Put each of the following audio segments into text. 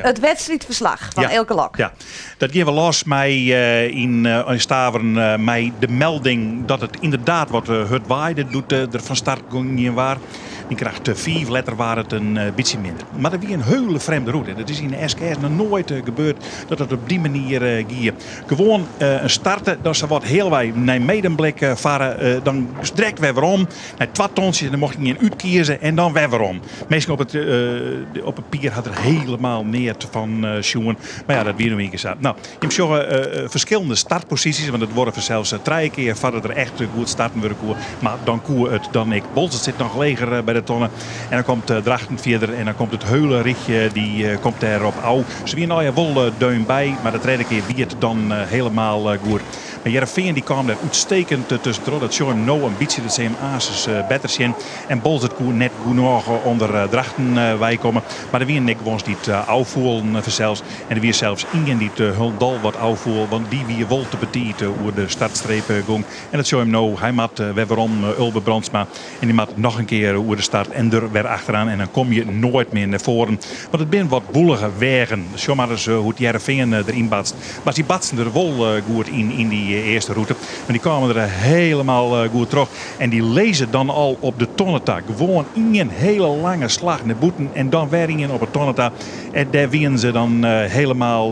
Het wedstrijdverslag van Elke Lok. Ja, dat geven we los in Staveren met de melding dat het inderdaad wat het waaide doet er van start ging waar. Die krijgt 5 letter waar het een beetje minder. Maar dat is een hele vreemde route. Dat is in de SKS nog nooit gebeurd dat het op die manier ging. Gewoon een starten, dat ze wat heel wij naar Medemblik varen. Dan direct weer om. Naar 2 tonsjes en dan mocht je een uitkiezen en dan weer om. Meestal op het pier had er helemaal meer van schoen. Maar ja, dat weer een keer zat. Nou, je hebt zo verschillende startposities. Want het worden zelfs 3 keer voordat er echt goed starten worden. Maar dan koer het dan ik. Bolzert zit nog leger bij de tonnen. En dan komt Drachten verder en dan komt het heule richtje, die komt erop au. Ze weer nou ja wel duim bij, maar de tweede keer wie het dan helemaal goed. Maar Heerenveen die kwam er uitstekend tussendoor. Dat John nou een beetje de CMA's beter zijn. En Bolzert koer net goed nog onder Drachten wij komen. Maar er weer Nick Wons die het afvoelen zelfs. En er weer zelfs Ingen die het Huldal wat afvoelen. Want die weer wel te betieten hoe de startstreep ging. En dat John nou, hij maakt weerom Ulbe Brandsma. En die maakt nog een keer hoe de start en er weer achteraan. En dan kom je nooit meer naar voren. Want het zijn wat boelige wegen. Zo maar eens hoe het Heerenveen erin batst. Maar die batsen er wel goed in die eerste route. Maar die kwamen er helemaal goed terug. En die lezen dan al op de tonnentak. Gewoon in een hele lange slag naar boeten. En dan weer in op het tonnentak. En daar winnen ze dan helemaal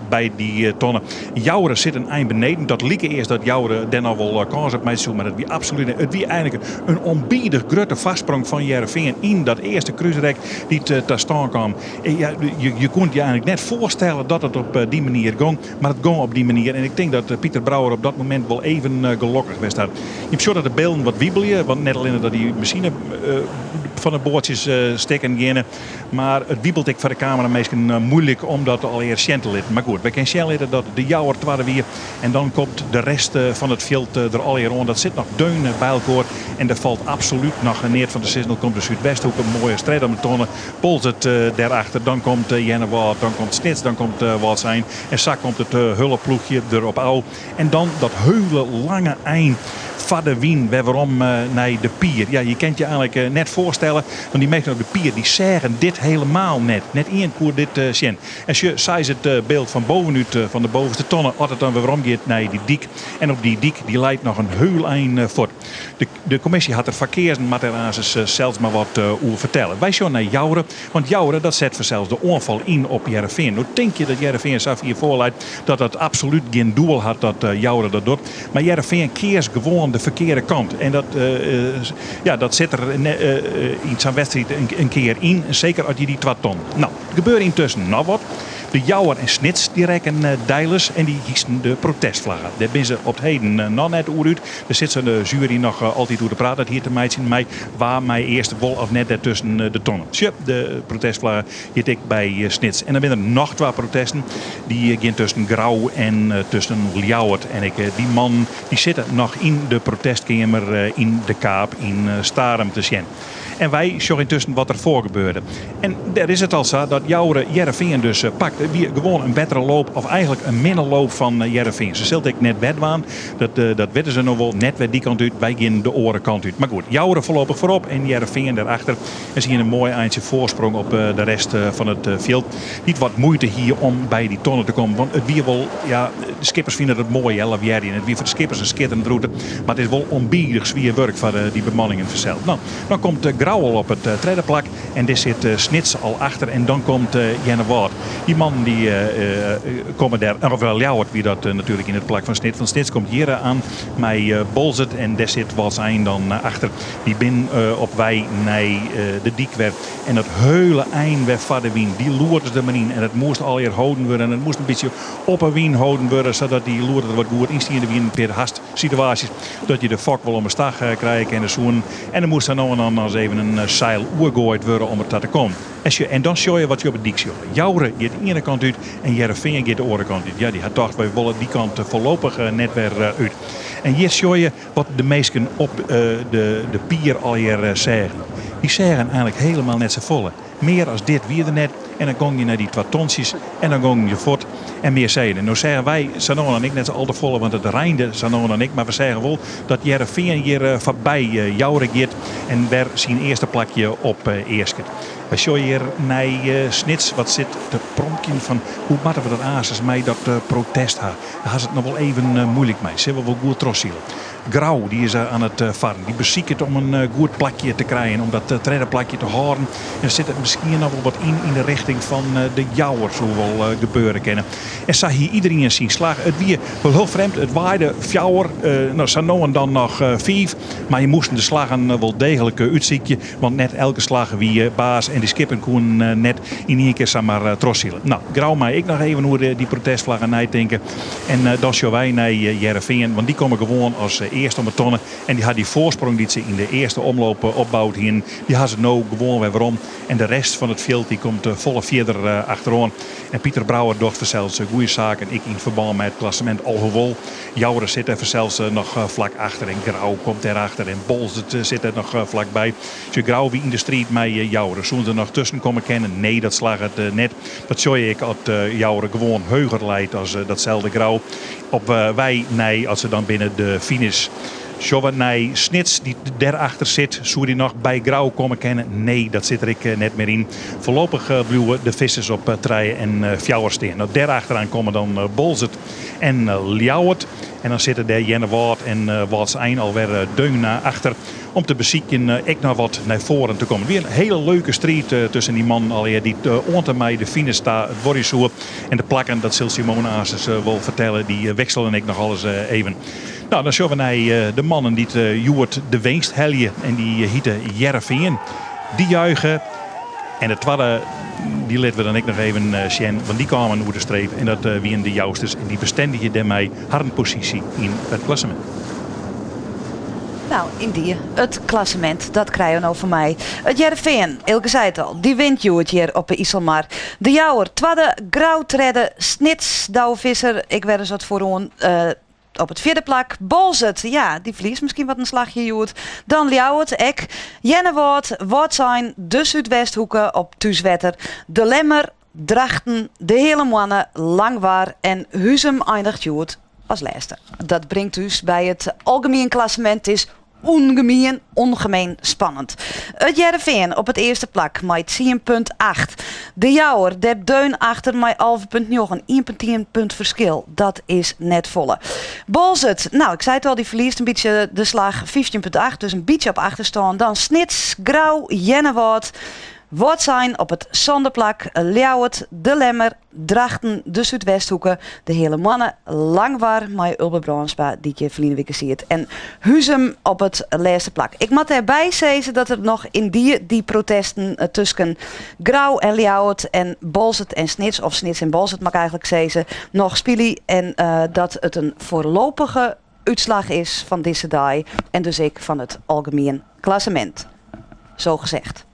bij die tonnen. Jouren zit een eind beneden. Dat liep eerst dat Jouren dan al wel kans op mij zoeken. Maar het wie absoluut. Het wie eigenlijk een onbiedig grote vastsprong van Heerenveen in dat eerste cruiserrek die te staan kwam. Ja, je kon je eigenlijk net voorstellen dat het op die manier ging. Maar het ging op die manier. En ik denk dat Pieter Brouwer op dat moment wel even gelukkig was. Je hebt zo dat de beelden wat wiebelen. Want net alleen dat die machine van de boordjes steken gingen. Maar het wiebelt ik voor de camera meestal moeilijk om dat al eerst te letten. Maar goed, we kunnen zien dat de Jouwer tweede weer. En dan komt de rest van het veld er al hier rond. Dat zit nog deunen bij elkaar. En er valt absoluut nog neer van de Sisnel. Komt de Zuidwesthoek een mooie strijd om de tonnen. Polzert daarachter. Dan komt Jennewaard. Dan komt Snits. Dan komt wat zijn. En zak komt het hulpploegje erop au. En dan dat hele lange eind van de wien waarom naar de pier. Ja, je kent je eigenlijk net voorstellen. Want die mensen op de pier die zeggen dit helemaal net. Net één koer dit zien. Als je zei het beeld van bovenuit van de bovenste tonnen. Altijd dan waarom gaat naar die dik. En op die dik die leidt nog een heel eind voort. De commissie had er verkeersmateriaals zelfs maar wat over vertellen. Wij zien naar Jouren. Want Jouren dat zet zelfs de onval in op Heerenveen. Nou denk je dat Heerenveen zelf hier voorleidt dat het absoluut geen doel had dat Jouren dat doet. Maar Heerenveen keert gewoon de verkeerde kant. En dat zit er in zijn wedstrijd een keer in. Zeker als je die 2 ton. Nou, er gebeurt intussen nog wat. De Jouwer en Snits die rekken deilers en die hiesten de protestvlaggen. Daar zijn ze op het heden nog net over uit. Er zit ze de jury nog altijd over te praten. Dat hier te mij zien mij waar mij eerst wol of net daartussen de tonnen. Tje, de protestvlaggen hier ik bij Snits. En dan zijn er nog 2 protesten. Die gaan tussen Grauw en tussen Ljouwert. En die man die zitten nog in de protestkamer in de Kaap in Starum te zien. En wij zorgen intussen wat er voor gebeurde. En daar is het al zo dat Heerenveen dus pakt. Wie gewoon een betere loop, of eigenlijk een minder loop van Heerenveen. Ze zult ik net wedwaan. Dat weten ze nog wel. Net weer die kant uit, wij gaan de orenkant uit. Maar goed, Jouren voorlopig voorop en Heerenveen daarachter. En zie je een mooi eindje voorsprong op de rest van het veld. Niet wat moeite hier om bij die tonnen te komen. Want het weer wel, ja, de skippers vinden het mooi, hè, en het weer voor de skippers een schitterende route. Maar het is wel onbiedig zwier werk voor die bemanningen verzeld. Nou, dan komt Grauw al op het tweede plak. En dit zit Snits al achter. En dan komt Jennewaard. Die man die komen daar, of Ljouwert wie dat natuurlijk in het plak van Snits. Van Snits komt hier aan met Bolzert. En daar zit wat zijn dan achter. Die bin op wij naar de diekwerd. En dat hele eind weg van de wien. Die loert er maar in. En het moest al hier houden worden. En het moest een beetje op een wien houden worden. Zodat die loert er wat goed instiende wien. Per hast situaties. Dat je de fok wel om een stag krijgt en de zoen. En dan moest er nou en dan als even een zeil oergooid worden om er te komen. En dan zie je wat je op het dik ziet. Jouren gaat de ene kant uit en Heerenveen gaat de andere kant uit. Ja, die had dacht, wij willen die kant voorlopig net weer uit. En hier zie je wat de meesten op de pier al hier zeggen. Die zeggen eigenlijk helemaal net zo volle. Meer als dit wie er net. En dan kom je naar die 2 tonsjes en dan kom je voort en meer zeiden. Nou zeggen wij, Sanon en ik, net zo al te volle, want het reinde Sanon en ik. Maar we zeggen wel dat Heerenveen hier voorbij Jouren gaat. En daar zijn eerste plakje op Eersket. We zien hier naar Snits, wat zit de pronkje van hoe moeten we dat aansluiten mij dat protest ha. Daar has het nog wel even moeilijk mee. Ze hebben wel goed trossiel. Grauw, die is aan het varen. Die beziekt het om een goed plakje te krijgen, om dat trainerplakje te houden. En er zit het misschien nog wel wat in de richting van de Jouwers, hoe wel gebeuren kennen. En zag hier iedereen zien slag. Het weer wel heel vreemd. Het waaide fjouwer. Nou, zo nou en dan nog 5. Maar je moest de slagen wel degelijk uitzieken. Want net elke slag wie baas en die skippen kon net in één keer maar trossielen. Nou, Grauw mij ik nog even hoe die protestvlaggen denken. En dan zien wij naar Heerenveen. Want die komen gewoon als eerste om het tonnen. En die had die voorsprong die ze in de eerste omloop opbouwd hier. Die had ze nou gewoon weer waarom. En de rest van het veld die komt volle verder achterom. En Pieter Brouwer doet zelfs goede zaken. Ik in verband met het klassement alhoewel. Jouweren zit er zelfs nog vlak achter. En Grauw komt erachter. En Bols zit er nog vlakbij. Dus Grauw wie in de strijd met Jouweren. Zullen ze er nog tussen komen kennen? Nee, dat slag het net. Dat zou ik dat Jouweren gewoon heuger leidt als datzelfde Grauw. Op wij, nee, als ze dan binnen de finish. Sjouwen naar Snits die daarachter zit. Zou die nog bij Grauw komen kennen? Nee, dat zit er ik net meer in. Voorlopig blijven de vissers op Treien en Fjouwersteen. Nou, daarachteraan komen dan Bolzert en Ljouwert. En dan zitten daar Jenne Wout en Wouts Eind alweer deun naar achter. Om te bezieken ik nog wat naar voren te komen. Weer een hele leuke strijd tussen die man alweer die onder mij de finish staat. Het wordt zo. En de plakken, dat zult Simone Azes wel vertellen. Die wechselen ik nog alles even. Nou, dan zien we naar de mannen die het Joert de Weenst helje. En die hieten Heerenveen. Die juichen. En de tweede, die laten we dan ik nog even zien. Want die kwamen over de streep. En dat wie de Jousters. En die bestendigen daarmee hadden positie in het klassement. Nou, in die, het klassement, dat krijgen we nou van mij. Het Heerenveen, Ilke zei het al, die wint Joert hier op de Iselmar. De Jouwer, tweede, Grauw treden, Snits, Douwe-Visser, ik werd eens wat vooraan. Op het vierde plak, Bolzert, ja, die verliest misschien wat een slagje Joert. Dan Ljouwert, Ek, Jennewoord, Wortsijn, de Zuidwesthoeken op Thuiswetter, De Lemmer, Drachten, De Hele Mannen, Langwaar en Huzum eindigt Joert als laatste. Dat brengt dus bij het algemeen klassement is ongemeen spannend. Het Heerenveen op het eerste plak met 10,8. De Jouwer, der deun achter met 11,9. Een 1,10 punt verschil. Dat is net volle. Bolzert, nou ik zei het al, die verliest een beetje de slag 15,8. Dus een beetje op achterstand. Dan Snits, Grauw, Jennewoord. Wortsijn op het zonderplak, Ljouwert, De Lemmer, Drachten, de Zuidwesthoeken, De Hele Mannen, Langwaar, met Ulbe Bransba, die je verleden week ziet. En Huzum op het laatste plak. Ik moet erbij zeggen dat er nog in die protesten tussen Grauw en Ljouwert en Bolzert en Snits, of Snits en Bolzert mag ik eigenlijk zeggen, nog spelen. En dat het een voorlopige uitslag is van deze dag. En dus ik van het algemeen klassement. Zo gezegd.